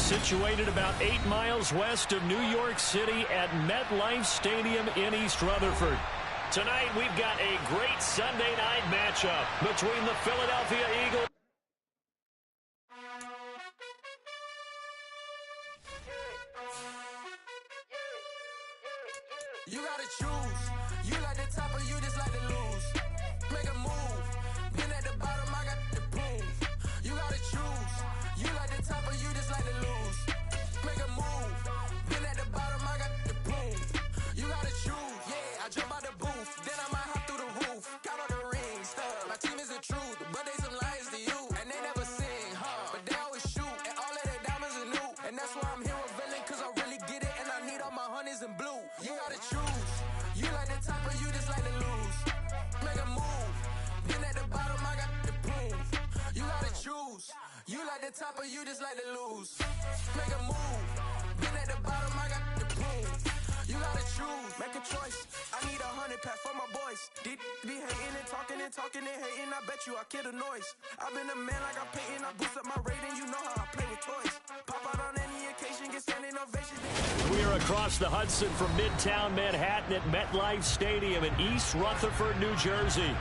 situated about 8 miles west of New York City at MetLife Stadium in East Rutherford. Tonight, we've got a great Sunday night matchup between the Philadelphia Eagles. You gotta choose. You like the top or you just like to lose. Make a move. Been at the bottom, I got the boom. You gotta choose. You like the top or you just like to lose. Make a move. Been at the bottom, I got the boom. You gotta choose. Yeah, I jump out the booth. Then I might hop through the roof. Got all the rings, stuff. My team is the truth, but they some liars to you. And they never sing, but they always shoot. And all of their diamonds are new. And that's why I'm here revealing, cause I really get it. And I need all my honeys in blue. You gotta choose. You like the top or you just like to lose. Make a move. Been at the bottom, I got the boom. You gotta choose. You like the top or you just like to lose. Make a move. Been at the bottom, I got the boom. You gotta choose. Make a choice. I need 100 pack for my boys. Deep be hating and talking and talking and hating. I bet you I kill the noise. I've been a man like I'm Peyton. I boost up my rating. You know how I play with toys. Pop out on any occasion, get standing ovations. We are across the Hudson from Midtown Manhattan at MetLife Stadium in East Rutherford, New Jersey.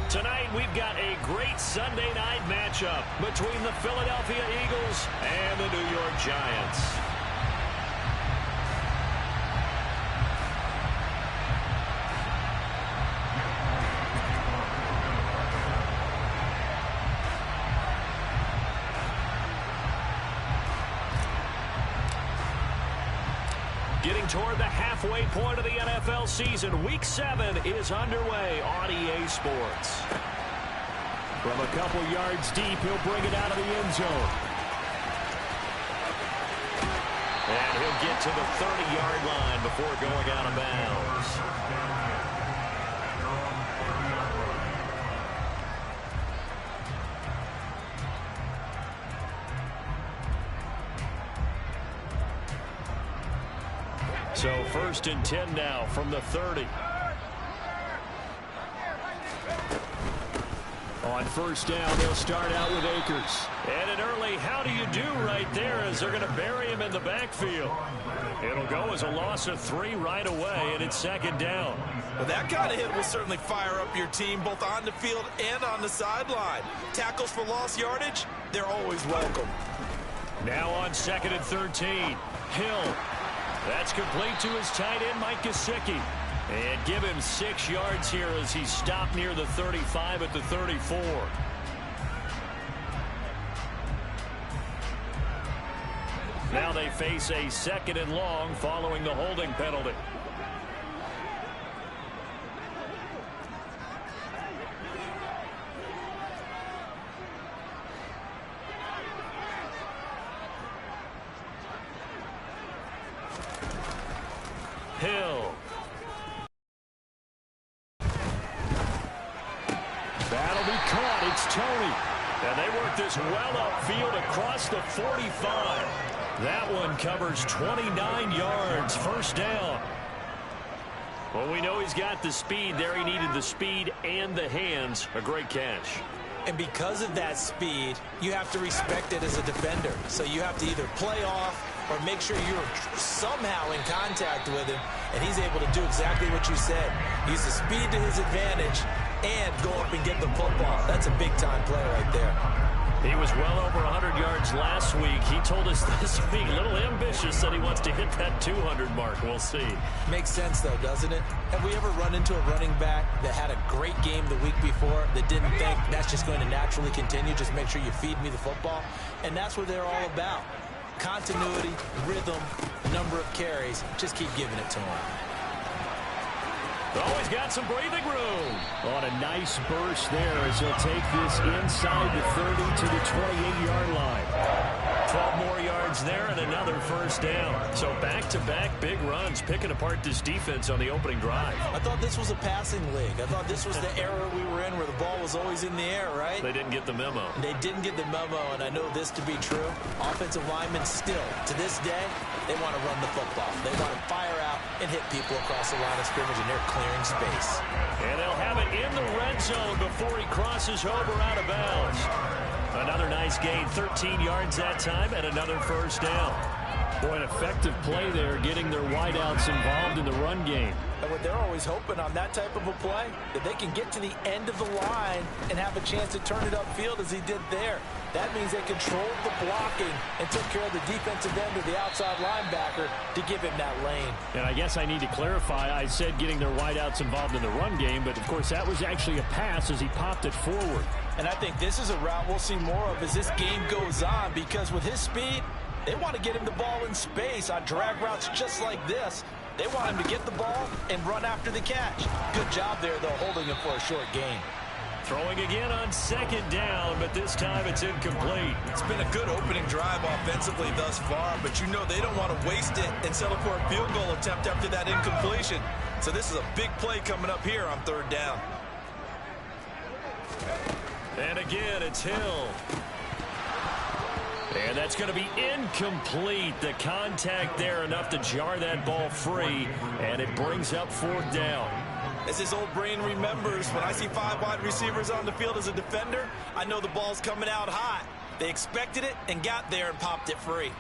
Tonight, we've got a great Sunday night matchup between the Philadelphia Eagles and the New York Giants. Getting toward the halfway point of the NFL season, Week 7 is underway on EA Sports. From a couple yards deep, he'll bring it out of the end zone. And he'll get to the 30-yard line before going out of bounds. So 1st and 10 now from the 30. On 1st down, they'll start out with Akers. And an early how do you do right there as they're going to bury him in the backfield. It'll go as a loss of 3 right away, and it's 2nd down. Well, that kind of hit will certainly fire up your team both on the field and on the sideline. Tackles for lost yardage, they're always welcome. Now on 2nd and 13, Hill. That's complete to his tight end, Mike Gesicki. And give him 6 yards here as he stopped near the 35 at the 34. Now they face a 2nd and long following the holding penalty. Hill. That'll be caught. It's Tony. And they work this well upfield across the 45. That one covers 29 yards. 1st down. Well, we know he's got the speed there. He needed the speed and the hands. A great catch. And because of that speed, you have to respect it as a defender. So you have to either play off or make sure you're somehow in contact with him, and he's able to do exactly what you said. Use the speed to his advantage and go up and get the football. That's a big-time play right there. He was well over 100 yards last week. He told us this week, a little ambitious, that he wants to hit that 200 mark. We'll see. Makes sense, though, doesn't it? Have we ever run into a running back that had a great game the week before that didn't think that's just going to naturally continue? Just make sure you feed me the football. And that's what they're all about. Continuity, rhythm, number of carries. Just keep giving it to him. Oh, he's got some breathing room. On a nice burst there as he'll take this inside the 30 to the 28-yard line. 12 more yards there and another 1st down. So back-to-back big runs, picking apart this defense on the opening drive. I thought this was a passing league. I thought this was the era we were in where the ball was always in the air, right? They didn't get the memo. They didn't get the memo, and I know this to be true. Offensive linemen still, to this day, they want to run the football. They want to fire out and hit people across the line of scrimmage, and they're clearing space. And they'll have it in the red zone before he crosses over out of bounds. Another nice gain, 13 yards that time, and another first down. Boy, an effective play there, getting their wideouts involved in the run game. And what they're always hoping on that type of a play, that they can get to the end of the line and have a chance to turn it upfield as he did there. That means they controlled the blocking and took care of the defensive end of the outside linebacker to give him that lane. And I guess I need to clarify, I said getting their wideouts involved in the run game, but of course that was actually a pass as he popped it forward. And I think this is a route we'll see more of as this game goes on, because with his speed, they want to get him the ball in space on drag routes just like this. They want him to get the ball and run after the catch. Good job there, though, holding him for a short gain. Throwing again on second down, but this time it's incomplete. It's been a good opening drive offensively thus far, but you know they don't want to waste it and settle for a field goal attempt after that incompletion. So this is a big play coming up here on third down. And again, it's Hill. And that's going to be incomplete. The contact there enough to jar that ball free, and it brings up fourth down. As his old brain remembers, when I see 5 wide receivers on the field as a defender, I know the ball's coming out hot. They expected it and got there and popped it free.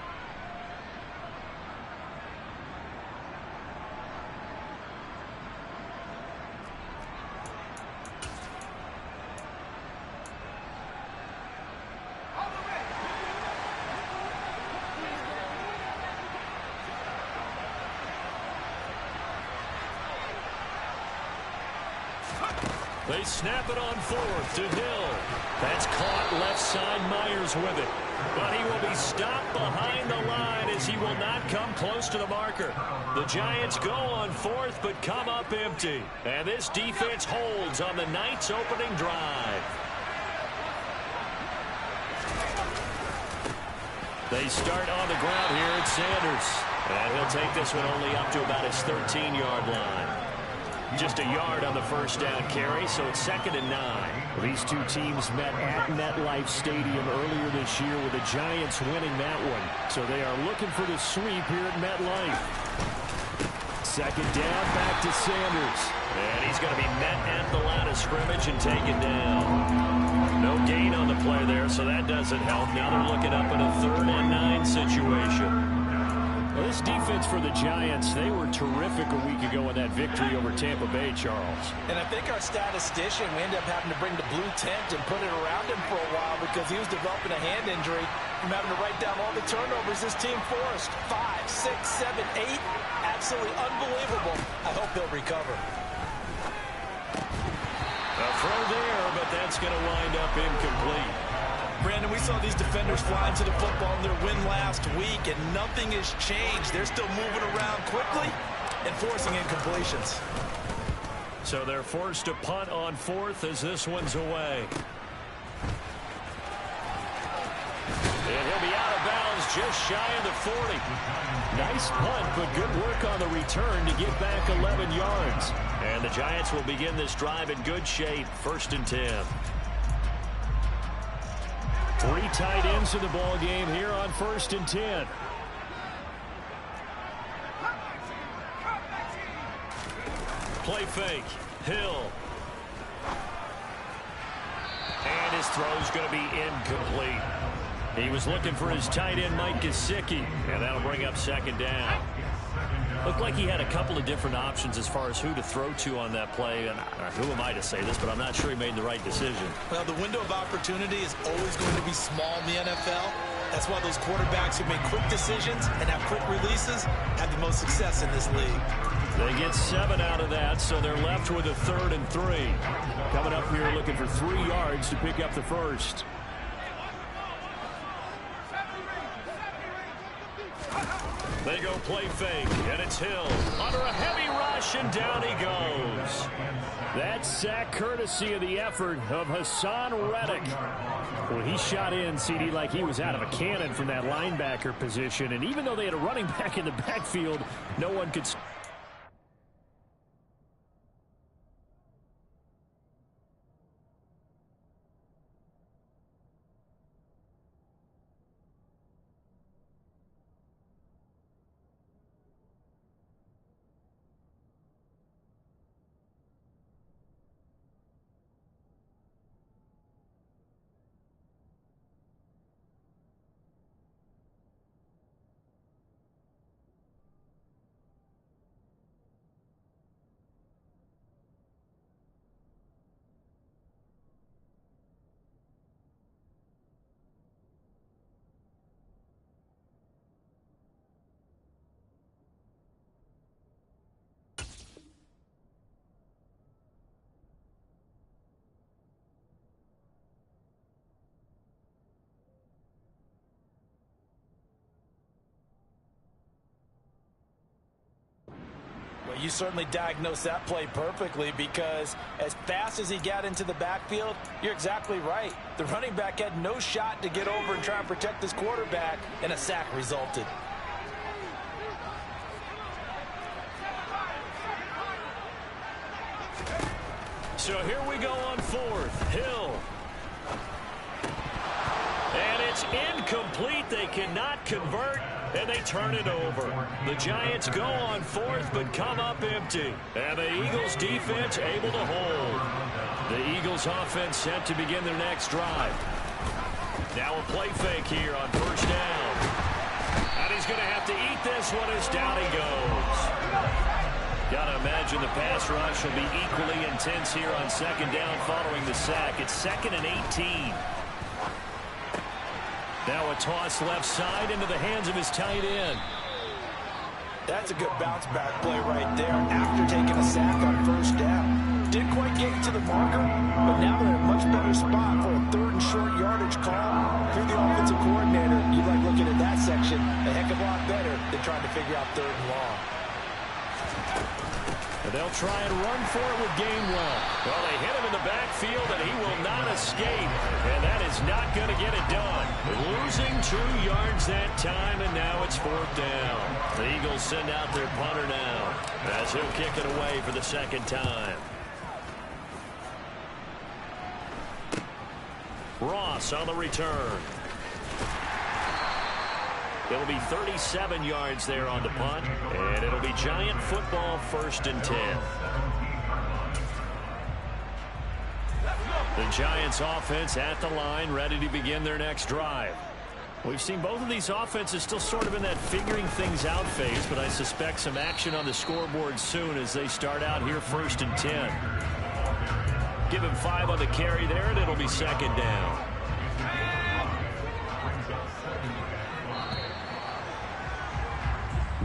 They snap it on fourth to Hill. That's caught left side. Myers with it. But he will be stopped behind the line as he will not come close to the marker. The Giants go on fourth but come up empty. And this defense holds on the Knights' opening drive. They start on the ground here at Sanders. And he'll take this one only up to about his 13-yard line. Just a yard on the first down carry, so it's 2nd and 9. These two teams met at MetLife Stadium earlier this year with the Giants winning that one. So they are looking for the sweep here at MetLife. 2nd down, back to Sanders. And he's going to be met at the line of scrimmage and taken down. No gain on the play there, so that doesn't help. Now they're looking up in a 3rd and 9 situation. Well, this defense for the Giants, they were terrific a week ago in that victory over Tampa Bay, Charles. And I think our statistician, we ended up having to bring the blue tent and put it around him for a while because he was developing a hand injury from having to write down all the turnovers this team forced. 5, 6, 7, 8. Absolutely unbelievable. I hope he'll recover. A throw there, but that's going to wind up incomplete. Brandon, we saw these defenders fly into the football in their win last week, and nothing has changed. They're still moving around quickly and forcing incompletions. So they're forced to punt on fourth as this one's away. And he'll be out of bounds just shy of the 40. Nice punt, but good work on the return to get back 11 yards. And the Giants will begin this drive in good shape, 1st and 10. 3 tight ends in the ball game here on 1st and 10. Play fake. Hill. And his throw's going to be incomplete. He was looking for his tight end, Mike Gesicki, and that'll bring up 2nd down. Looked like he had a couple of different options as far as who to throw to on that play. And who am I to say this, but I'm not sure he made the right decision. Well, the window of opportunity is always going to be small in the NFL. That's why those quarterbacks who make quick decisions and have quick releases have the most success in this league. They get 7 out of that, so they're left with a 3rd and 3. Coming up here looking for 3 yards to pick up the first. They go play fake, and it's Hill under a heavy rush, and down he goes. That sack courtesy of the effort of Hassan Reddick. Well, he shot in, CD, like he was out of a cannon from that linebacker position, and even though they had a running back in the backfield, no one could... you certainly diagnosed that play perfectly, because as fast as he got into the backfield, you're exactly right. The running back had no shot to get over and try and protect his quarterback, and a sack resulted. So here we go on fourth. Hill. And it's incomplete. They cannot convert, and they turn it over. The Giants go on fourth, but come up empty. And the Eagles defense able to hold. The Eagles offense set to begin their next drive. Now a play fake here on first down. And he's going to have to eat this one as down he goes. Got to imagine the pass rush will be equally intense here on second down following the sack. It's 2nd and 18. Now a toss left side into the hands of his tight end. That's a good bounce back play right there after taking a sack on first down. Didn't quite get to the marker, but now they're in a much better spot for a 3rd and short yardage call. If you're the offensive coordinator, you like looking at that section a heck of a lot better than trying to figure out 3rd and long. And they'll try and run for it with Gainwell. Well, they hit him in the backfield, and he will not escape. And that is not going to get it done. Losing 2 yards that time, and now it's 4th down. The Eagles send out their punter now, as he'll kick it away for the 2nd time. Ross on the return. It'll be 37 yards there on the punt, and it'll be Giant football 1st and 10. The Giants offense at the line, ready to begin their next drive. We've seen both of these offenses still sort of in that figuring things out phase, but I suspect some action on the scoreboard soon as they start out here 1st and 10. Give him 5 on the carry there, and it'll be 2nd down.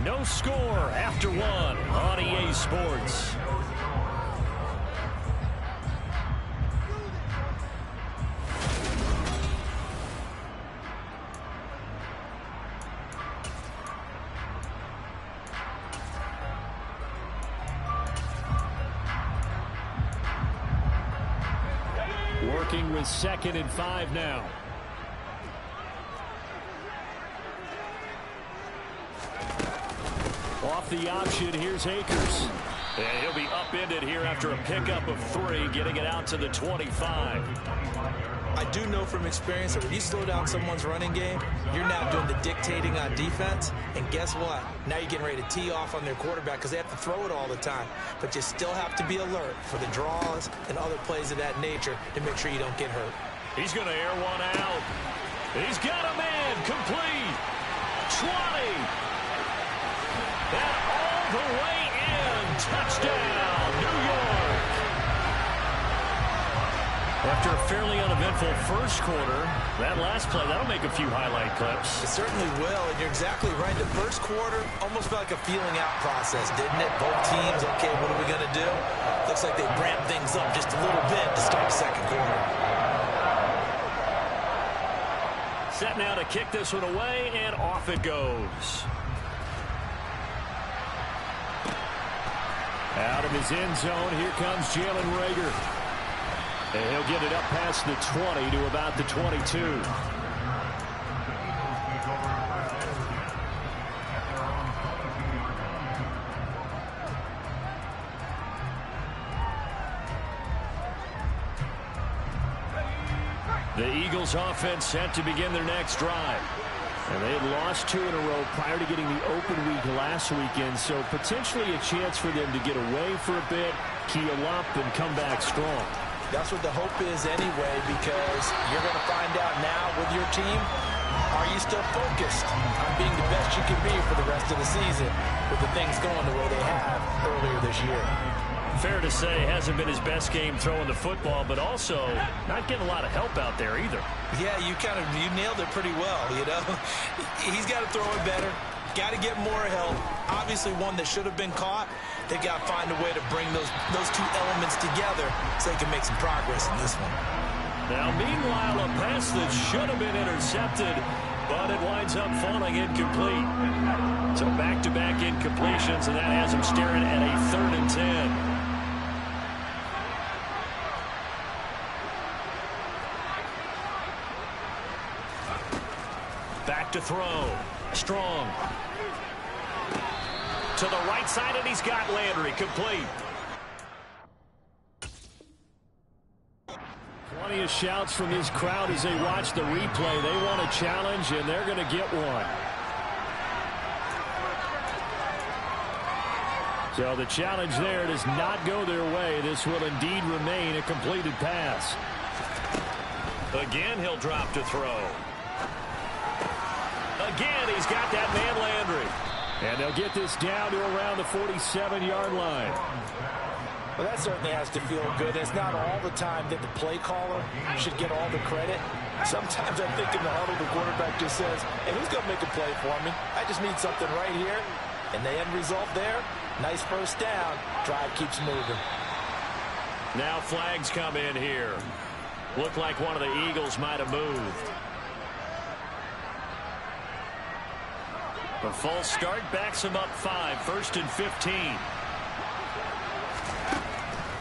No score after 1 on EA Sports. Working with 2nd and 5 now. Off the option, here's Akers. And he'll be upended here after a pickup of 3, getting it out to the 25. I do know from experience that when you slow down someone's running game, you're now doing the dictating on defense. And guess what? Now you're getting ready to tee off on their quarterback because they have to throw it all the time. But you still have to be alert for the draws and other plays of that nature to make sure you don't get hurt. He's going to air one out. He's got a man complete. 20. And all the way in. Touchdown, New York. After a fairly uneventful first quarter, that last play, that'll make a few highlight clips. It certainly will, and you're exactly right. The first quarter almost felt like a feeling out process, didn't it? Both teams, okay, what are we going to do? Looks like they ramped things up just a little bit to start the second quarter. Set now to kick this one away, and off it goes. Out of his end zone, here comes Jalen Reagor. And he'll get it up past the 20 to about the 22. The Eagles offense set to begin their next drive. And they had lost 2 in a row prior to getting the open week last weekend, so potentially a chance for them to get away for a bit, keel up, and come back strong. That's what the hope is anyway, because you're going to find out now with your team, are you still focused on being the best you can be for the rest of the season with the things going the way they have earlier this year? Fair to say, hasn't been his best game throwing the football, but also not getting a lot of help out there either. Yeah, you nailed it pretty well, you know. He's got to throw it better, got to get more help. Obviously one that should have been caught. They got to find a way to bring those 2 elements together so they can make some progress in this one. Now, meanwhile, a pass that should have been intercepted but it winds up falling incomplete. So back-to-back incompletions, and that has him staring at a 3rd and 10. Back to throw. Strong. To the right side, and he's got Landry complete. Plenty of shouts from this crowd as they watch the replay. They want a challenge, and they're going to get one. So the challenge there does not go their way. This will indeed remain a completed pass. Again, he'll drop to throw. Again, he's got that man Landry. And they'll get this down to around the 47-yard line. Well, that certainly has to feel good. It's not all the time that the play caller should get all the credit. Sometimes I think in the huddle, the quarterback just says, hey, who's going to make a play for me? I just need something right here. And the end result there, nice first down. Drive keeps moving. Now flags come in here. Looked like one of the Eagles might have moved. The false start backs him up 5, 1st and 15.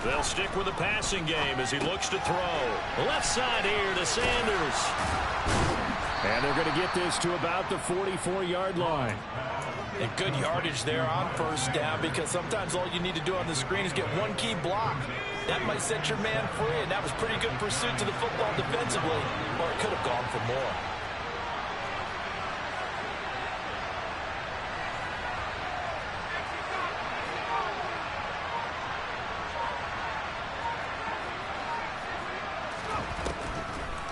They'll stick with the passing game as he looks to throw. Left side here to Sanders. And they're going to get this to about the 44-yard line. And good yardage there on first down, because sometimes all you need to do on the screen is get one key block. That might set your man free, and that was pretty good pursuit to the football defensively, or it could have gone for more.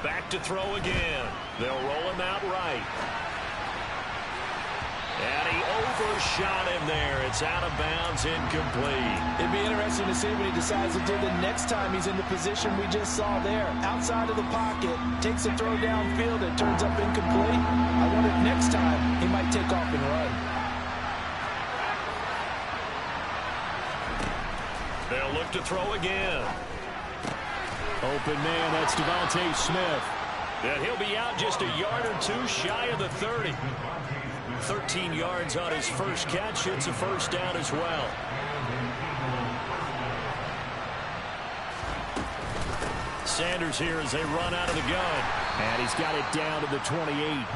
Back to throw again. They'll roll him out right. And he overshot him there. It's out of bounds, incomplete. It'd be interesting to see what he decides to do the next time he's in the position we just saw there. Outside of the pocket, takes a throw downfield, it turns up incomplete. I wonder if next time he might take off and run. They'll look to throw again. Open man, that's Devontae Smith. And he'll be out just a yard or two shy of the 30. 13 yards on his first catch. It's a first down as well. Sanders here as they run out of the gun. And he's got it down to the 28.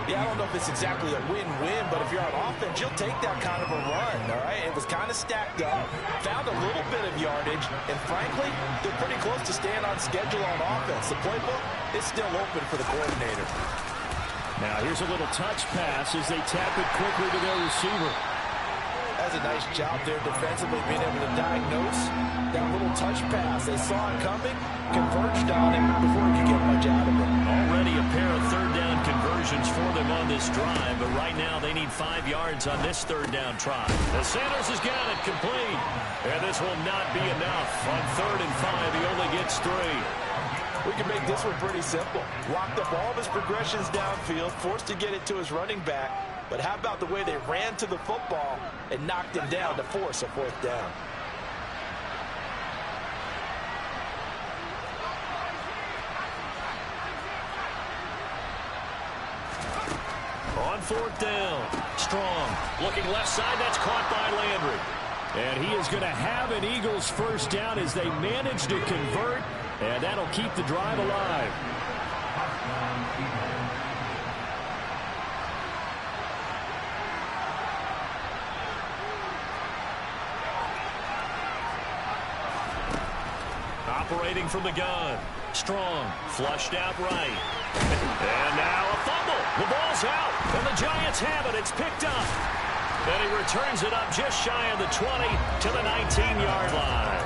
Yeah, I don't know if it's exactly a win-win, but if you're on offense, you'll take that kind of a run, all right? It was kind of stacked up, found a little bit of yardage, and frankly, they're pretty close to staying on schedule on offense. The playbook is still open for the coordinator. Now here's a little touch pass as they tap it quickly to their receiver. That's a nice job there defensively, being able to diagnose that little touch pass. They saw it coming, converged on it before he could get much out of it. Already a pair of third down conversions for them on this drive, but right now they need 5 yards on this third down try. As Sanders has got it complete, and this will not be enough. On 3rd and 5, he only gets 3. We can make this one pretty simple. Locked up all of his progressions downfield, forced to get it to his running back. But how about the way they ran to the football and knocked him down to force a 4th down? On 4th down, Strong looking left side. That's caught by Landry. And he is going to have an Eagles first down as they manage to convert, and that'll keep the drive alive. Operating from the gun. Strong, flushed out right. And now a fumble. The ball's out, and the Giants have it. It's picked up. And he returns it up just shy of the 20 to the 19-yard line.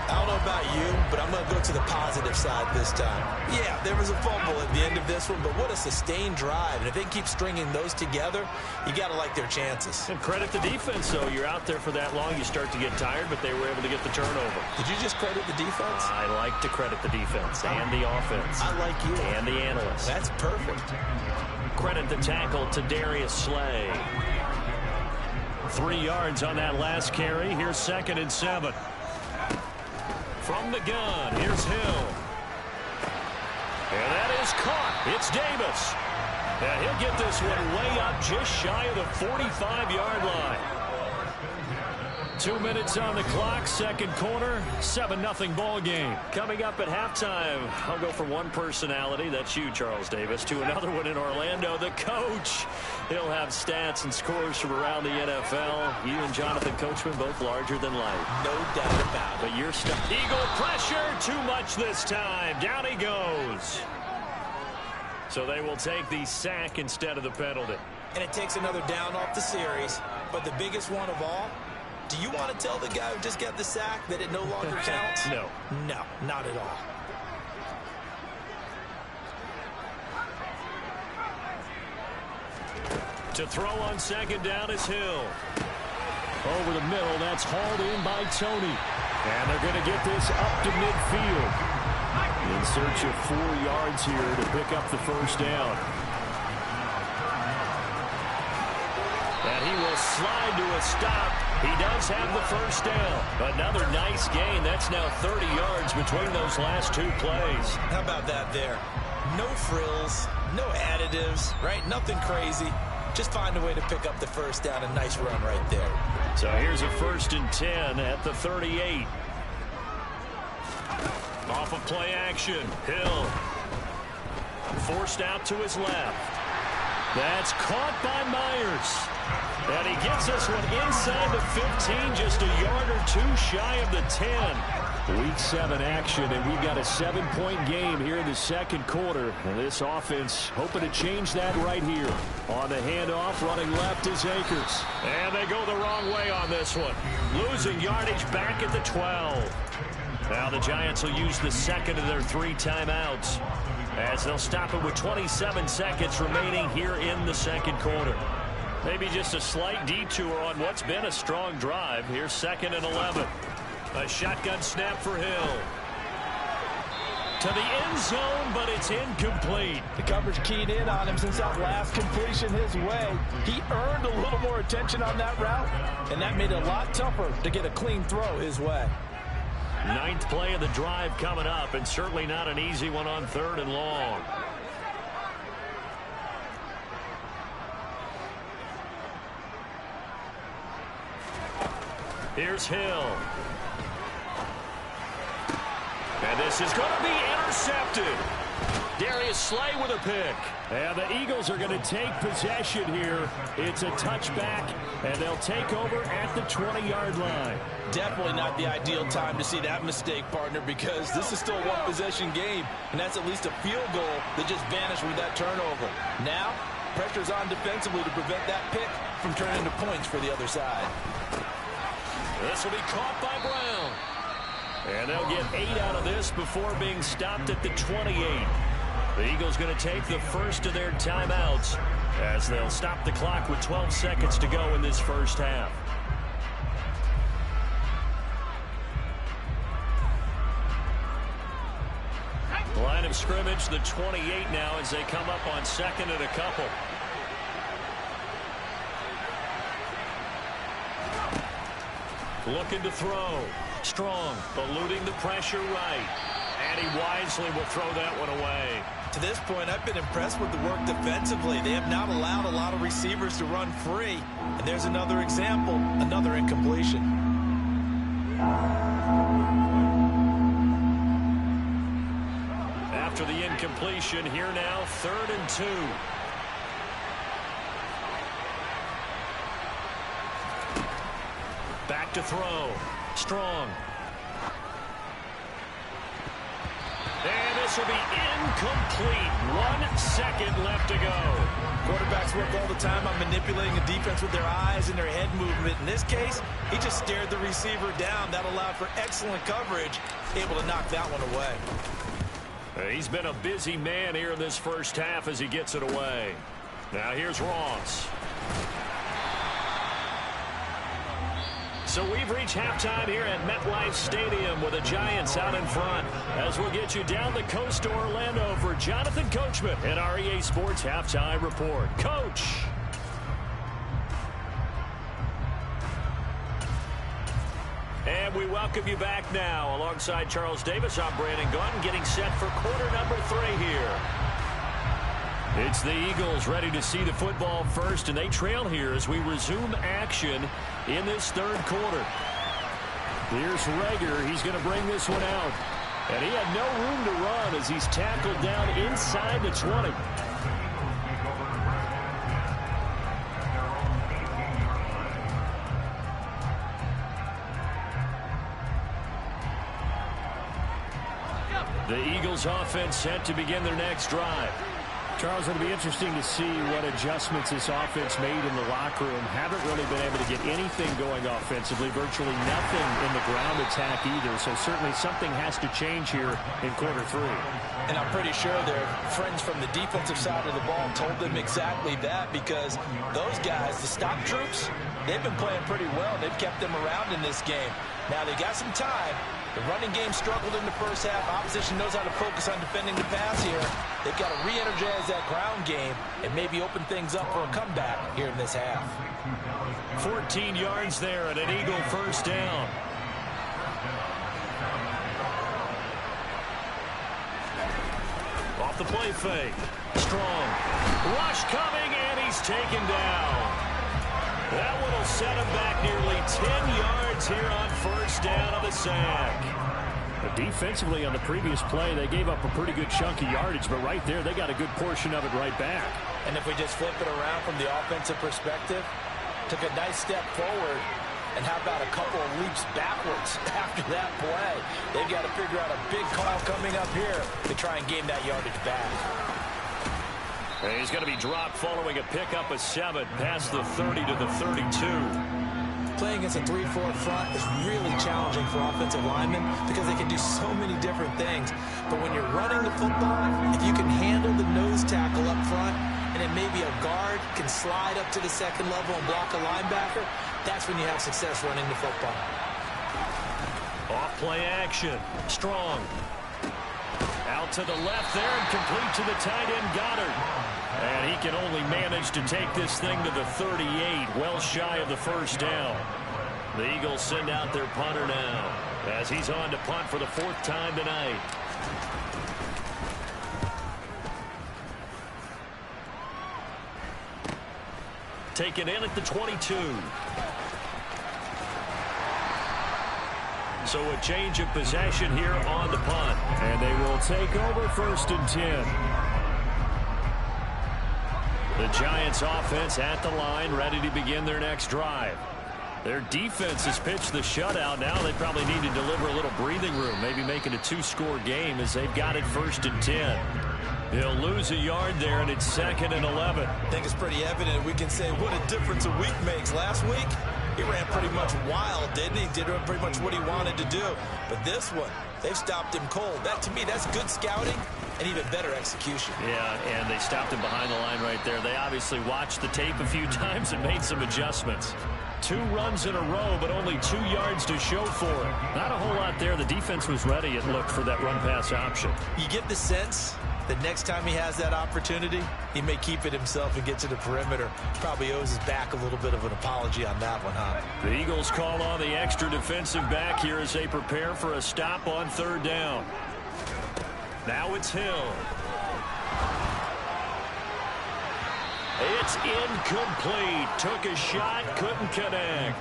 I don't know about you, but I'm going to go to the positive side this time. Yeah, there was a fumble at the end of this one, but what a sustained drive. And if they keep stringing those together, you got to like their chances. And credit the defense, though. You're out there for that long, you start to get tired, but they were able to get the turnover. Did you just credit the defense? I like to credit the defense and the offense. I like you. And the analysts. That's perfect. Credit the tackle to Darius Slay. 3 yards on that last carry. Here's 2nd and 7. From the gun, here's Hill. And that is caught. It's Davis. Yeah, he'll get this one way up just shy of the 45-yard line. 2 minutes on the clock, second quarter, 7-0 ball game. Coming up at halftime, I'll go from one personality, that's you, Charles Davis, to another one in Orlando, the coach. He'll have stats and scores from around the NFL. You and Jonathan Coachman both larger than life. No doubt about it. But you're stuck. Eagle pressure, too much this time. Down he goes. So they will take the sack instead of the penalty. And it takes another down off the series. But the biggest one of all, do you want to tell the guy who just got the sack that it no longer counts? No. No, not at all. To throw on second down is Hill. Over the middle, that's hauled in by Tony. And they're going to get this up to midfield. In search of 4 yards here to pick up the first down. And he will slide to a stop. He does have the first down. Another nice gain. That's now 30 yards between those last 2 plays. How about that there? No frills, no additives, right? Nothing crazy. Just find a way to pick up the first down. A nice run right there. So here's a 1st and 10 at the 38. Off of play action. Hill. Forced out to his left. That's caught by Myers. And he gets this one inside the 15, just a yard or 2 shy of the 10. Week 7 action, and we've got a 7-point game here in the second quarter. And this offense hoping to change that right here. On the handoff, running left is Akers. And they go the wrong way on this one. Losing yardage back at the 12. Now the Giants will use the second of their 3 timeouts, as they'll stop it with 27 seconds remaining here in the second quarter. Maybe just a slight detour on what's been a strong drive. Here's 2nd and 11. A shotgun snap for Hill. To the end zone, but it's incomplete. The coverage keyed in on him since that last completion his way. He earned a little more attention on that route, and that made it a lot tougher to get a clean throw his way. 9th play of the drive coming up, and certainly not an easy one on 3rd and long. Here's Hill. And this is going to be intercepted. Darius Slay with a pick. And the Eagles are going to take possession here. It's a touchback, and they'll take over at the 20-yard line. Definitely not the ideal time to see that mistake, partner, because this is still a one-possession game, and that's at least a field goal that just vanished with that turnover. Now, pressure's on defensively to prevent that pick from turning into points for the other side. This will be caught by Brown. And they'll get 8 out of this before being stopped at the 28. The Eagles going to take the first of their timeouts, as they'll stop the clock with 12 seconds to go in this first half. Line of scrimmage, the 28 now, as they come up on 2nd and a couple. Looking to throw. Strong, eluding the pressure right. And he wisely will throw that one away. To this point, I've been impressed with the work defensively. They have not allowed a lot of receivers to run free. And there's another example, another incompletion. After the incompletion, here now, 3rd and 2. Back to throw. Strong. And this will be incomplete. 1 second left to go. Quarterbacks work all the time on manipulating the defense with their eyes and their head movement. In this case, he just stared the receiver down. That allowed for excellent coverage, able to knock that one away. He's been a busy man here in this first half as he gets it away. Now here's Ross. So we've reached halftime here at MetLife Stadium with the Giants out in front. As we'll get you down the coast to Orlando for Jonathan Coachman at our EA Sports Halftime Report. Coach. And we welcome you back now. Alongside Charles Davis, I'm Brandon Gaunt, getting set for quarter number 3 here. It's the Eagles ready to see the football first, and they trail here as we resume action in this third quarter. Here's Rager. He's going to bring this one out. And he had no room to run as he's tackled down inside the 20. The Eagles offense set to begin their next drive. Charles, it'll be interesting to see what adjustments this offense made in the locker room. Haven't really been able to get anything going offensively, virtually nothing in the ground attack either. So certainly something has to change here in quarter three. And I'm pretty sure their friends from the defensive side of the ball told them exactly that, because those guys, the stop troops, they've been playing pretty well. They've kept them around in this game. Now they got some time. The running game struggled in the first half. Opposition knows how to focus on defending the pass here. They've got to re-energize that ground game and maybe open things up for a comeback here in this half. 14 yards there and an Eagle first down. Off the play fake. Strong. Rush coming, and he's taken down. That one will set him back nearly 10 yards here on first down of the sack. But defensively on the previous play, they gave up a pretty good chunk of yardage, but right there, they got a good portion of it right back. And if we just flip it around from the offensive perspective, took a nice step forward, and how about a couple of leaps backwards after that play? They've got to figure out a big call coming up here to try and gain that yardage back. And he's going to be dropped following a pickup of 7 past the 30 to the 32. Playing against a 3-4 front is really challenging for offensive linemen because they can do so many different things. But when you're running the football, if you can handle the nose tackle up front, and then maybe a guard can slide up to the second level and block a linebacker, that's when you have success running the football. Off play action. Strong. Out to the left there and complete to the tight end Goddard. And he can only manage to take this thing to the 38, well shy of the first down. The Eagles send out their punter now as he's on to punt for the 4th time tonight. Taken in at the 22. So a change of possession here on the punt. And they will take over 1st and 10. The Giants offense at the line, ready to begin their next drive. Their defense has pitched the shutout. Now they probably need to deliver a little breathing room, maybe make it a 2-score game as they've got it 1st and 10. He'll lose a yard there, and it's 2nd and 11. I think it's pretty evident. We can say what a difference a week makes. Last week, he ran pretty much wild, didn't he? Did pretty much what he wanted to do. But this one, they've stopped him cold. That, to me, that's good scouting and even better execution. Yeah, and they stopped him behind the line right there. They obviously watched the tape a few times and made some adjustments. 2 runs in a row, but only 2 yards to show for it. Not a whole lot there. The defense was ready, it looked, for that run-pass option. You get the sense that next time he has that opportunity, he may keep it himself and get to the perimeter. Probably owes his back a little bit of an apology on that one, huh? The Eagles call on the extra defensive back here as they prepare for a stop on 3rd down. Now it's Hill. It's incomplete. Took a shot, couldn't connect.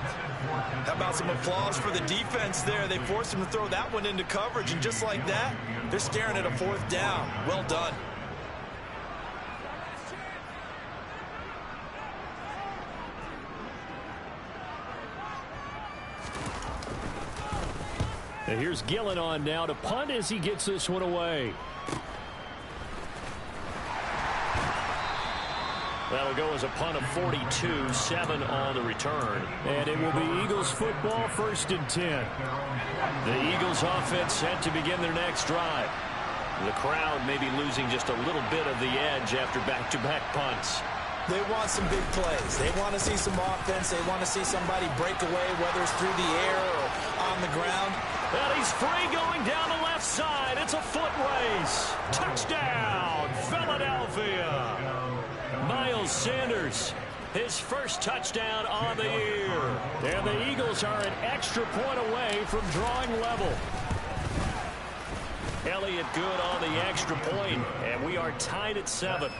How about some applause for the defense there? They forced him to throw that one into coverage, and just like that, they're staring at a 4th down. Well done. And here's Gillen on now to punt as he gets this one away. That'll go as a punt of 42, 7 on the return. And it will be Eagles football, 1st and 10. The Eagles offense set to begin their next drive. The crowd may be losing just a little bit of the edge after back-to-back punts. They want some big plays. They want to see some offense. They want to see somebody break away, whether it's through the air or on the ground. And he's free going down the left side. It's a foot race. Touchdown, Philadelphia. Miles Sanders, his first touchdown on the year. And the Eagles are an extra point away from drawing level. volley it good on the extra point, and we are tied at 7.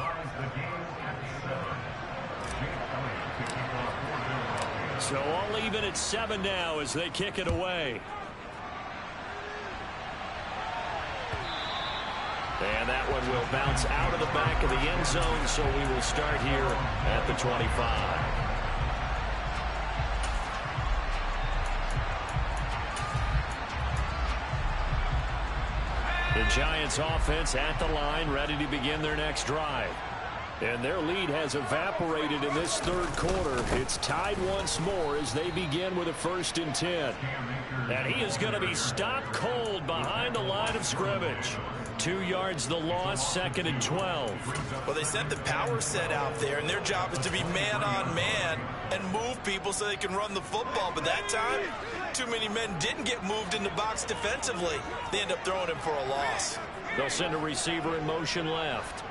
So all even at 7 now as they kick it away. And that one will bounce out of the back of the end zone, so we will start here at the 25. The Giants offense at the line, ready to begin their next drive. And their lead has evaporated in this third quarter. It's tied once more as they begin with a 1st and 10. And he is going to be stopped cold behind the line of scrimmage. 2 yards the loss, 2nd and 12. Well, they sent the power set out there, and their job is to be man-on-man and move people so they can run the football. But that time, too many men didn't get moved in the box defensively. They end up throwing him for a loss. They'll send a receiver in motion left.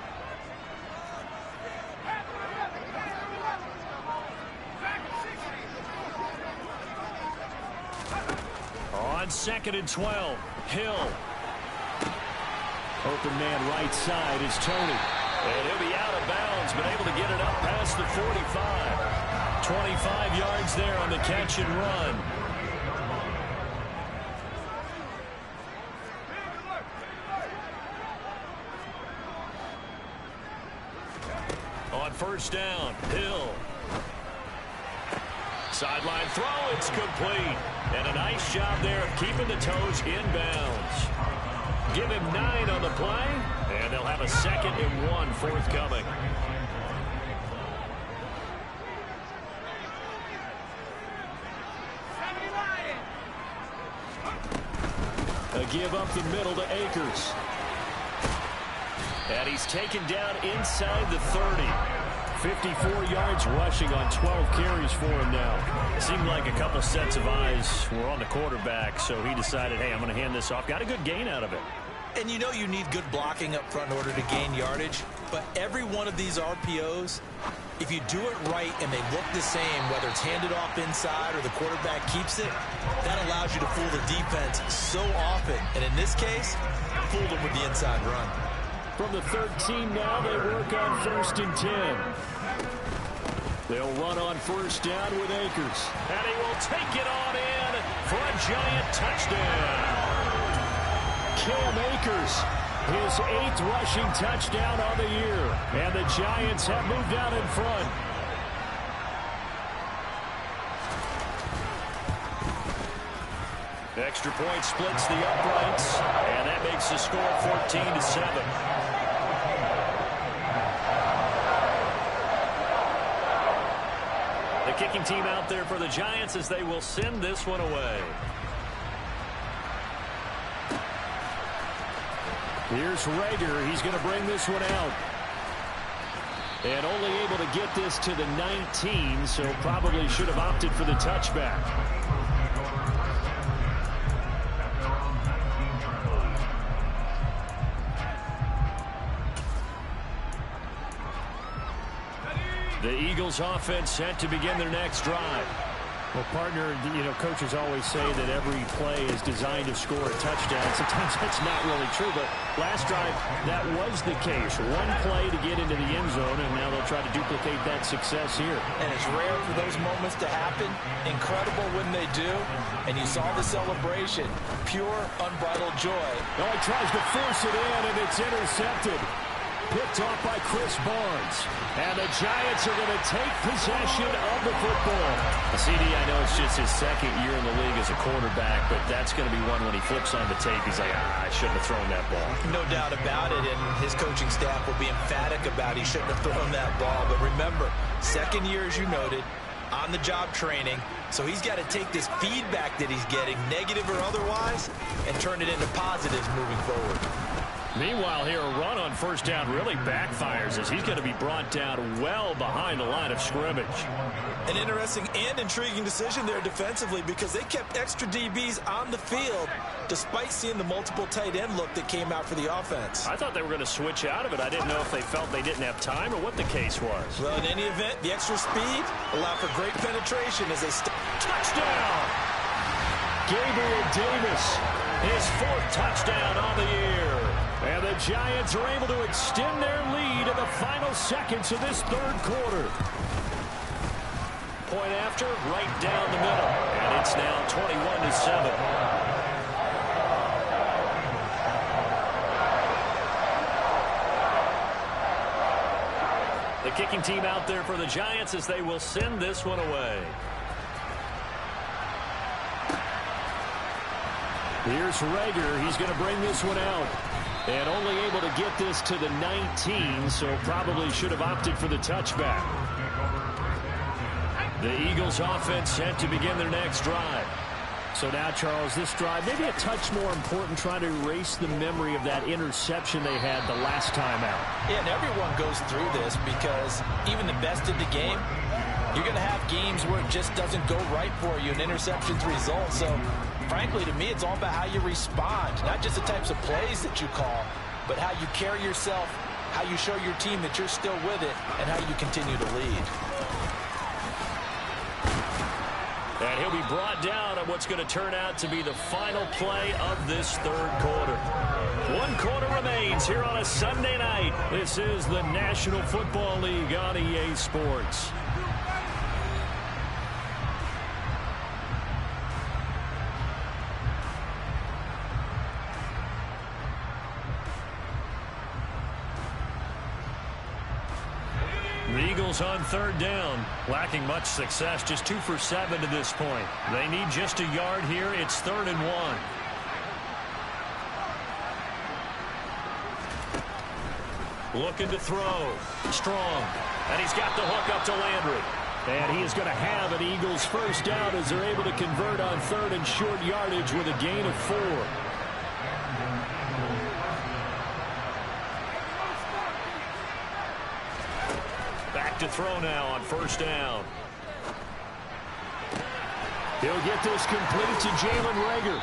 On 2nd and 12, Hill. Open man right side is Tony. And he'll be out of bounds, but able to get it up past the 45. 25 yards there on the catch and run. On 1st down, Hill. Sideline throw, it's complete. And a nice job there of keeping the toes inbounds. Give him 9 on the play, and they'll have a 2nd and 1 forthcoming. A give up the middle to Akers. And he's taken down inside the 30. 54 yards rushing on 12 carries for him now. It seemed like a couple sets of eyes were on the quarterback, so he decided, hey, I'm going to hand this off. Got a good gain out of it. And you know you need good blocking up front in order to gain yardage, but every one of these RPOs, if you do it right and they look the same, whether it's handed off inside or the quarterback keeps it, that allows you to fool the defense so often. And in this case, fooled them with the inside run. From the 13 now, they work on 1st and 10. They'll run on 1st down with Akers. And he will take it on in for a Giant touchdown. Cam Akers, his 8th rushing touchdown on the year. And the Giants have moved out in front. Extra point splits the uprights, and that makes the score 14-7. The kicking team out there for the Giants as they will send this one away. Here's Rager. He's going to bring this one out. And only able to get this to the 19, so probably should have opted for the touchback. The Eagles offense set to begin their next drive. Well, partner, coaches always say that every play is designed to score a touchdown. Sometimes that's not really true, but last drive, that was the case. One play to get into the end zone, and now they'll try to duplicate that success here. And it's rare for those moments to happen. Incredible when they do. And you saw the celebration. Pure, unbridled joy. Oh, he tries to force it in, and it's intercepted. Picked off by Chris Barnes. And the Giants are going to take possession of the football. CD, I know it's just his 2nd year in the league as a quarterback, but that's going to be one when he flips on the tape. He's like, I shouldn't have thrown that ball. No doubt about it, and his coaching staff will be emphatic about he shouldn't have thrown that ball. But remember, 2nd year, as you noted, on-the-job training. So he's got to take this feedback that he's getting, negative or otherwise, and turn it into positives moving forward. Meanwhile, here, a run on 1st down really backfires as he's going to be brought down well behind the line of scrimmage. An interesting and intriguing decision there defensively because they kept extra DBs on the field despite seeing the multiple tight end look that came out for the offense. I thought they were going to switch out of it. I didn't know if they felt they didn't have time or what the case was. Well, in any event, the extra speed allowed for great penetration as they touchdown! Gabriel Davis, his 4th touchdown on the year. the Giants are able to extend their lead in the final seconds of this third quarter. Point after, right down the middle. And it's now 21-7. The kicking team out there for the Giants as they will send this one away. Here's Rager. He's going to bring this one out. And only able to get this to the 19, so probably should have opted for the touchback. The Eagles offense set to begin their next drive. So now, Charles, this drive maybe a touch more important, trying to erase the memory of that interception they had the last time out. Yeah, and everyone goes through this because even the best in the game, you're going to have games where it just doesn't go right for you, and interceptions result. So, frankly, to me, it's all about how you respond, not just the types of plays that you call, but how you carry yourself, how you show your team that you're still with it, and how you continue to lead. And he'll be brought down on what's going to turn out to be the final play of this third quarter. 1 quarter remains here on a Sunday night. This is the National Football League on EA Sports. The Eagles on third down, lacking much success, just 2 for 7 to this point. They need just a yard here. It's 3rd and 1. Looking to throw. Strong. And he's got the hook up to Landry. And he is going to have an Eagles first down as they're able to convert on 3rd and short yardage with a gain of 4. Back to throw now on 1st down. He'll get this complete to Jalen Rager.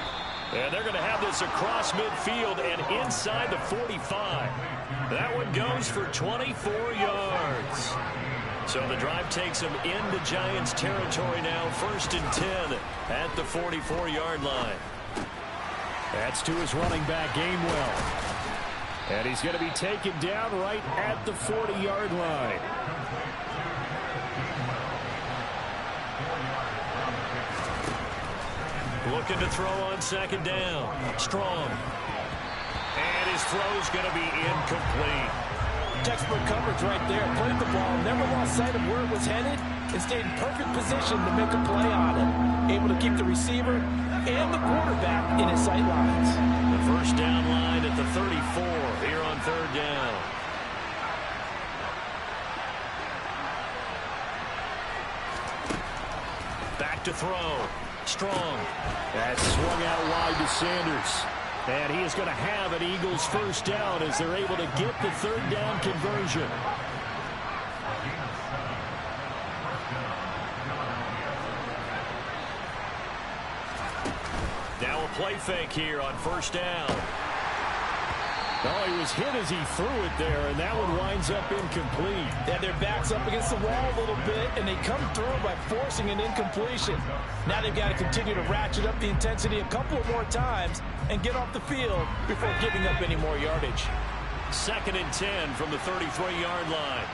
And they're going to have this across midfield and inside the 45. That one goes for 24 yards. So the drive takes them into Giants territory now. 1st and 10 at the 44-yard line. That's to his running back, Gainwell. And he's going to be taken down right at the 40-yard line. Looking to throw on 2nd down. Strong. And his throw's going to be incomplete. Textbook coverage right there. Played the ball, never lost sight of where it was headed, and stayed in perfect position to make a play on it. Able to keep the receiver and the quarterback in his sight lines. The 1st down line at the 34 here on 3rd down. Back to throw. Strong. That's swung out wide to Sanders. And he is going to have an Eagles first down as they're able to get the 3rd down conversion. Now a play fake here on 1st down. Oh, he was hit as he threw it there, and that one winds up incomplete. Yeah, their back's up against the wall a little bit, and they come through by forcing an incompletion. Now they've got to continue to ratchet up the intensity a couple of more times and get off the field before giving up any more yardage. 2nd and 10 from the 33-yard line.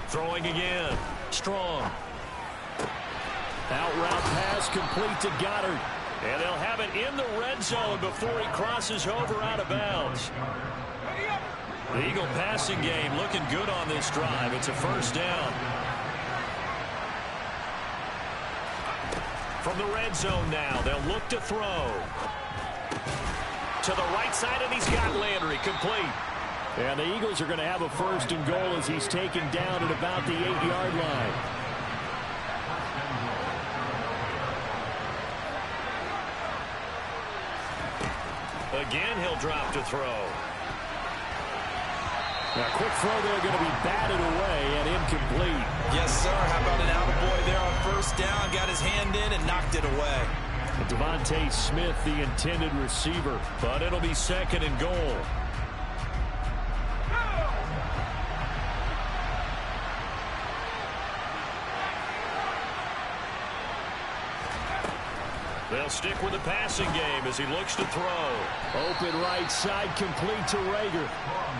Throwing again. Strong. Out route pass complete to Goddard. And they'll have it in the red zone before he crosses over out of bounds. The Eagle passing game looking good on this drive. It's a 1st down. From the red zone now, they'll look to throw. To the right side, and he's got Landry complete. And the Eagles are going to have a 1st and goal as he's taken down at about the 8-yard line. Again, he'll drop to throw. Now, quick throw there going to be batted away and incomplete. Yes, sir. How about an attaboy there on 1st down? Got his hand in and knocked it away. Devontae Smith, the intended receiver, but it'll be 2nd and goal. They'll stick with the passing game as he looks to throw. Open right side, complete to Rager.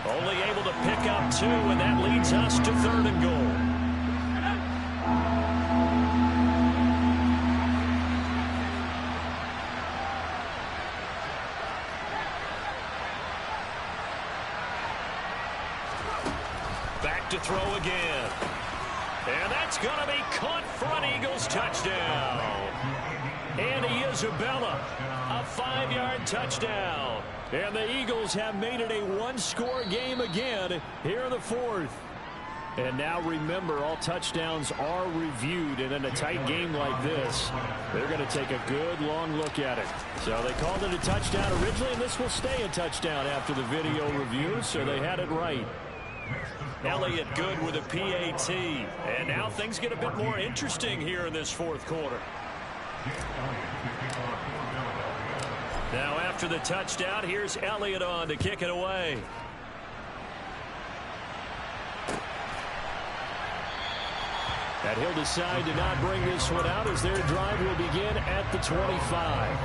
Only able to pick up 2, and that leads us to 3rd and goal. Back to throw again. And that's going to be caught for an Eagles touchdown. And Isabella, a 5-yard touchdown. And the Eagles have made it a one-score game again here in the 4th. And now remember, all touchdowns are reviewed, and in a tight game like this, they're going to take a good long look at it. So they called it a touchdown originally, and this will stay a touchdown after the video review, so they had it right. Elliott good with a PAT. And now things get a bit more interesting here in this 4th quarter. Now after the touchdown, here's Elliott on to kick it away. And he'll decide to not bring this one out as their drive will begin at the 25.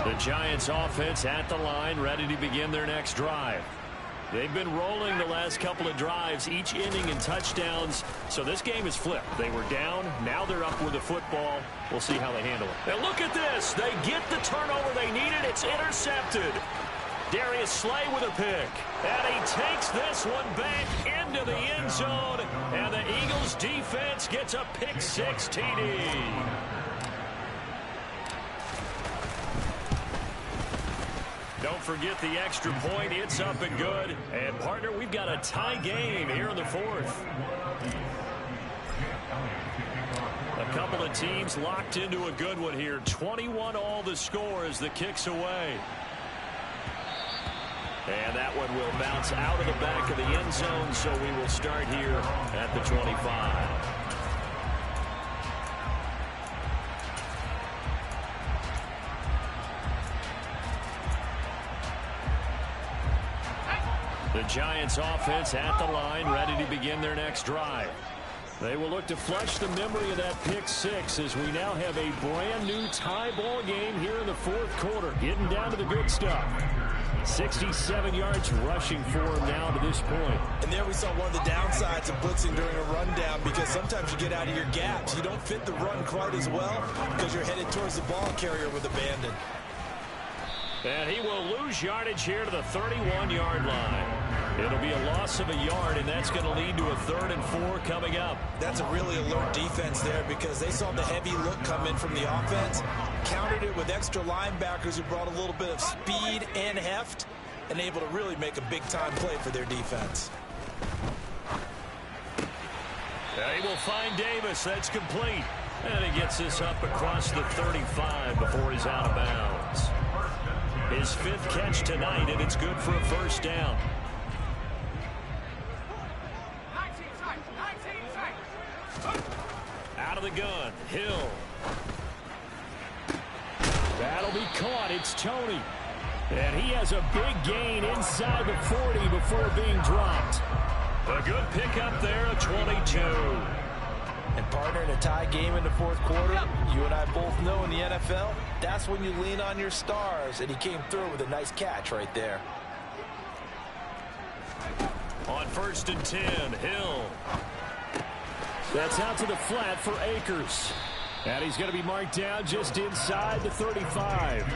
The Giants offense at the line, ready to begin their next drive. They've been rolling the last couple of drives, each inning in touchdowns. So this game is flipped. They were down. Now they're up with the football. We'll see how they handle it. And look at this. They get the turnover they needed. It's intercepted. Darius Slay with a pick. And he takes this one back into the end zone. And the Eagles defense gets a pick-6 TD. Don't forget the extra point. It's up and good. And, partner, we've got a tie game here in the 4th. A couple of teams locked into a good one here. 21 all the score as the kick's away. And that one will bounce out of the back of the end zone, so we will start here at the 25. The Giants offense at the line, ready to begin their next drive. They will look to flush the memory of that pick-6 as we now have a brand new tie ball game here in the 4th quarter. Getting down to the good stuff. 67 yards rushing for him now to this point. And there we saw one of the downsides of blitzing during a rundown, because sometimes you get out of your gaps. You don't fit the run quite as well because you're headed towards the ball carrier with abandon. And he will lose yardage here to the 31-yard line. It'll be a loss of a yard, and that's going to lead to a 3rd and 4 coming up. That's a really alert defense there, because they saw the heavy look come in from the offense, countered it with extra linebackers who brought a little bit of speed and heft, and able to really make a big-time play for their defense. He will find Davis. That's complete. And he gets this up across the 35 before he's out of bounds. His 5th catch tonight, and it's good for a 1st down. Out of the gun, Hill. That'll be caught. It's Tony. And he has a big gain inside the 40 before being dropped. A good pickup there, a 22. And, partner, in a tie game in the 4th quarter, you and I both know in the NFL, that's when you lean on your stars, and he came through with a nice catch right there. On 1st and 10, Hill. That's out to the flat for Akers. And he's going to be marked down just inside the 35.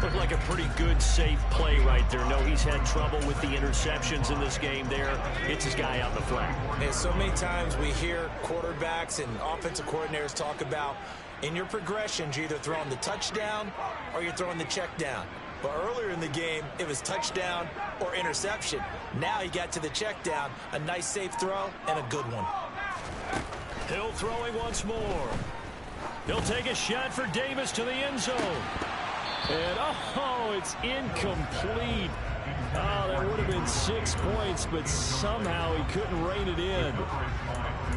Looked like a pretty good, safe play right there. No, he's had trouble with the interceptions in this game there. It's his guy out in the flat. And so many times we hear quarterbacks and offensive coordinators talk about, in your progressions, you're either throwing the touchdown or you're throwing the check down. But earlier in the game, it was touchdown or interception. Now he got to the check down, a nice safe throw, and a good one. Hill throwing once more. He'll take a shot for Davis to the end zone. And, oh, it's incomplete. Oh, that would have been 6 points, but somehow he couldn't rein it in.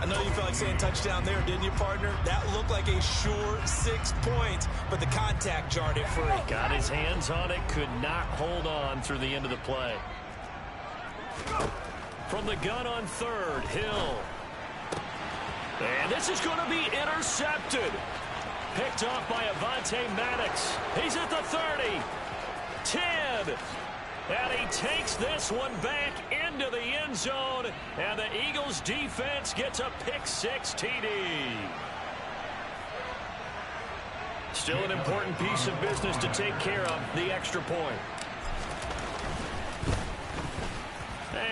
I know you felt like saying touchdown there, didn't you, partner? That looked like a sure 6 points, but the contact jarred it free. Got his hands on it, could not hold on through the end of the play. From the gun on third, Hill. And this is going to be intercepted. Picked off by Avonte Maddox. He's at the 30. 10. And he takes this one back into the end zone. And the Eagles defense gets a pick-6 TD. Still an important piece of business to take care of, the extra point.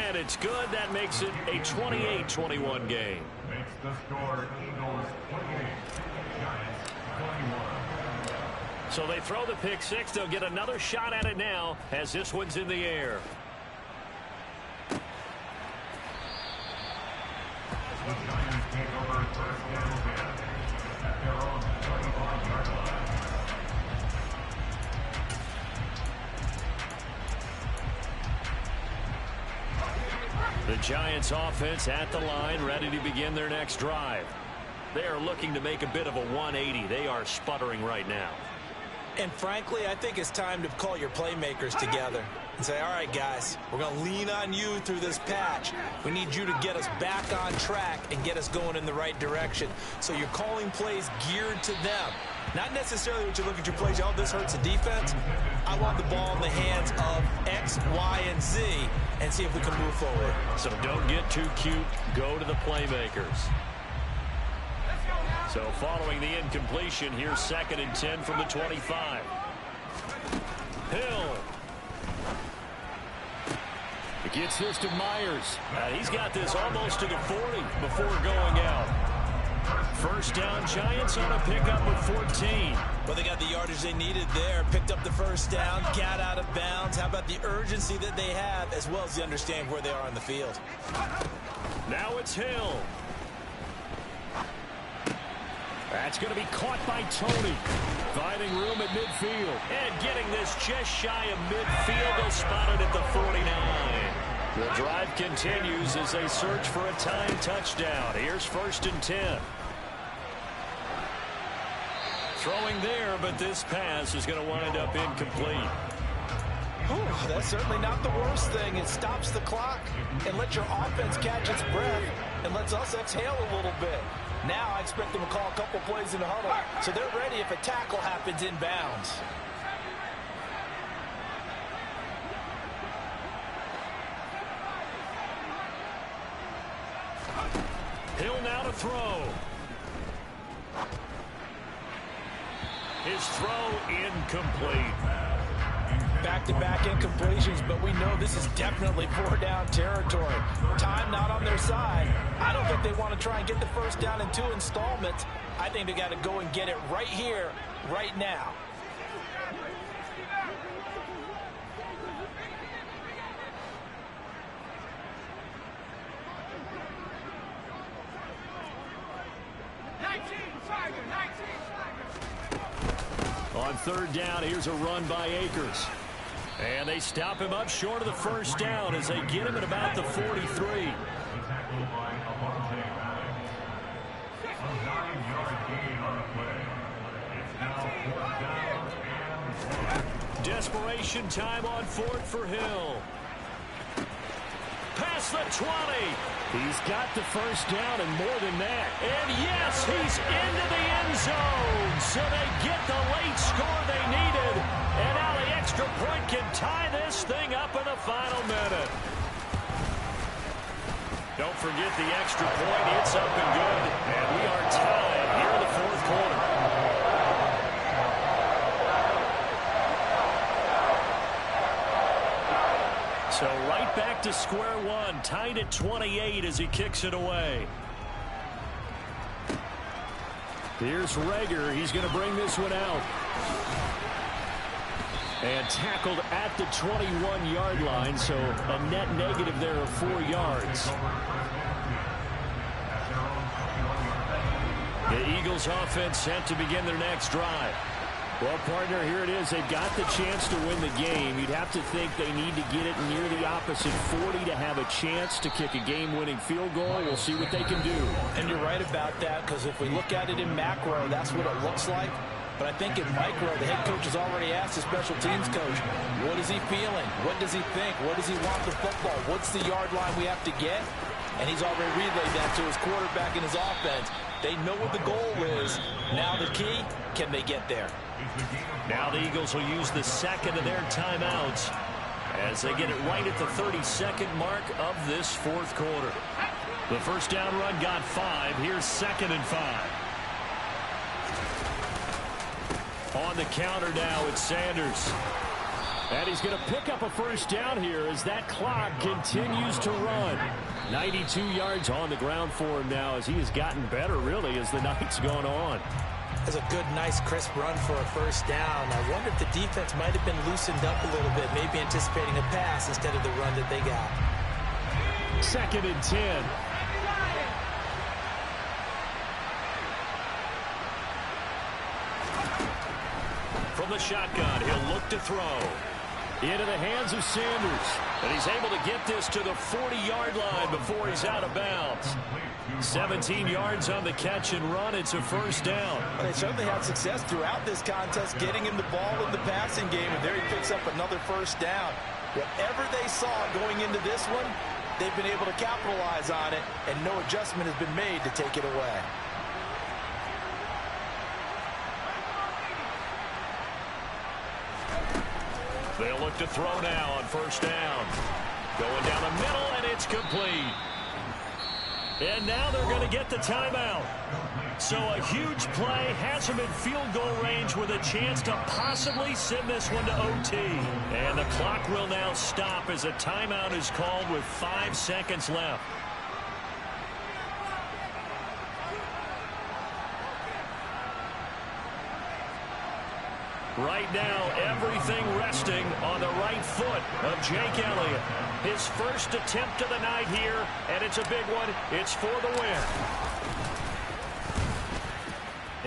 And it's good. That makes it a 28-21 game. Makes the score Eagles 28, Giants 21. So they throw the pick-6. They'll get another shot at it now as this one's in the air. The Giants take over first down at their own 25-yard line. The Giants offense at the line, ready to begin their next drive. They are looking to make a bit of a 180. They are sputtering right now. And frankly, I think it's time to call your playmakers together and say, all right, guys, we're going to lean on you through this patch. We need you to get us back on track and get us going in the right direction. So you're calling plays geared to them. Not necessarily what you look at your plays, oh, this hurts the defense. I want the ball in the hands of X, Y, and Z and see if we can move forward. So don't get too cute. Go to the playmakers. So following the incompletion, here's 2nd and 10 from the 25. Hill. It gets this to Myers. He's got this almost to the 40 before going out. First down, Giants on a pickup of 14. Well, they got the yardage they needed there. Picked up the first down, got out of bounds. How about the urgency that they have, as well as the understanding where they are on the field. Now it's Hill. That's going to be caught by Tony. Finding room at midfield. And getting this just shy of midfield. They'll spot it at the 49. The drive continues as they search for a tying touchdown. Here's 1st and 10. Throwing there, but this pass is going to wind up incomplete. Ooh, that's certainly not the worst thing. It stops the clock and lets your offense catch its breath and lets us exhale a little bit. Now I expect them to call a couple plays in the huddle, so they're ready if a tackle happens inbounds. Hill now to throw. His throw incomplete. Back-to-back incompletions, but we know this is definitely 4-down territory. Time not on their side. I don't think they want to try and get the first down in 2 installments. I think they got to go and get it right here, right now. On 3rd down, here's a run by Akers. And they stop him up short of the first down as they get him at about the 43. Desperation time on 4th for Hill. Past the 20. He's got the first down and more than that. And yes, he's into the end zone. So they get the late score they needed. And now the extra point can tie this thing up in the final minute. Don't forget the extra point. It's up and good. And we are tied here in the 4th quarter. So right back to square one, tied at 28 as he kicks it away. Here's Rager. He's going to bring this one out. And tackled at the 21-yard line, so a net negative there of 4 yards. The Eagles offense set to begin their next drive. Well, partner, here it is. They've got the chance to win the game. You'd have to think they need to get it near the opposite 40 to have a chance to kick a game-winning field goal. We'll see what they can do. And you're right about that, because if we look at it in macro, that's what it looks like. But I think in micro, the head coach has already asked the special teams coach, what is he feeling? What does he think? Where does he want the football? What's the yard line we have to get? And he's already relayed that to his quarterback and his offense. They know what the goal is. Now the key, can they get there? Now the Eagles will use the second of their timeouts as they get it right at the 32nd mark of this fourth quarter. The first down run got 5. Here's 2nd and 5. On the counter now, it's Sanders. And he's going to pick up a first down here as that clock continues to run. 92 yards on the ground for him now as he has gotten better, really, as the night's gone on. That's a good, nice, crisp run for a first down. I wonder if the defense might have been loosened up a little bit, maybe anticipating a pass instead of the run that they got. 2nd and 10. From the shotgun, he'll look to throw. Into the hands of Sanders. And he's able to get this to the 40-yard line before he's out of bounds. 17 yards on the catch and run. It's a first down. Well, they certainly had success throughout this contest getting him the ball in the passing game, and there he picks up another first down. Whatever they saw going into this one, they've been able to capitalize on it, and no adjustment has been made to take it away. They'll look to throw now on first down. Going down the middle, and it's complete. And now they're going to get the timeout. So a huge play has them in field goal range with a chance to possibly send this one to OT. And the clock will now stop as a timeout is called with 5 seconds left. Right now, everything resting on the right foot of Jake Elliott. His first attempt of the night here, and it's a big one. It's for the win.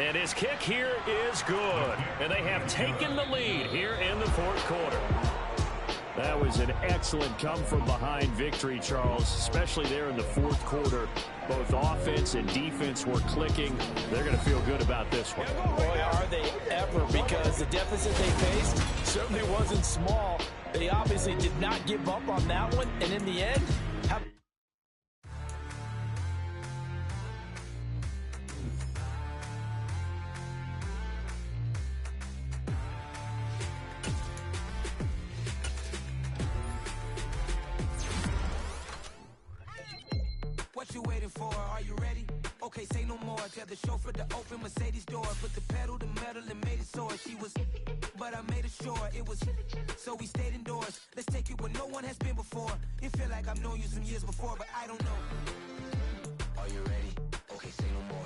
And his kick here is good. And they have taken the lead here in the fourth quarter. That was an excellent come-from-behind victory, Charles, especially there in the fourth quarter. Both offense and defense were clicking. They're going to feel good about this one. Boy, are they ever, because the deficit they faced certainly wasn't small. They obviously did not give up on that one, and in the end, What you waiting for? Are you ready? Okay, say no more. Tell the chauffeur to open Mercedes door. Put the pedal to metal and made it soar. She was, but I made it sure it was. So we stayed indoors. Let's take it where no one has been before. It feel like I've known you some years before, but I don't know. Are you ready? Okay, say no more.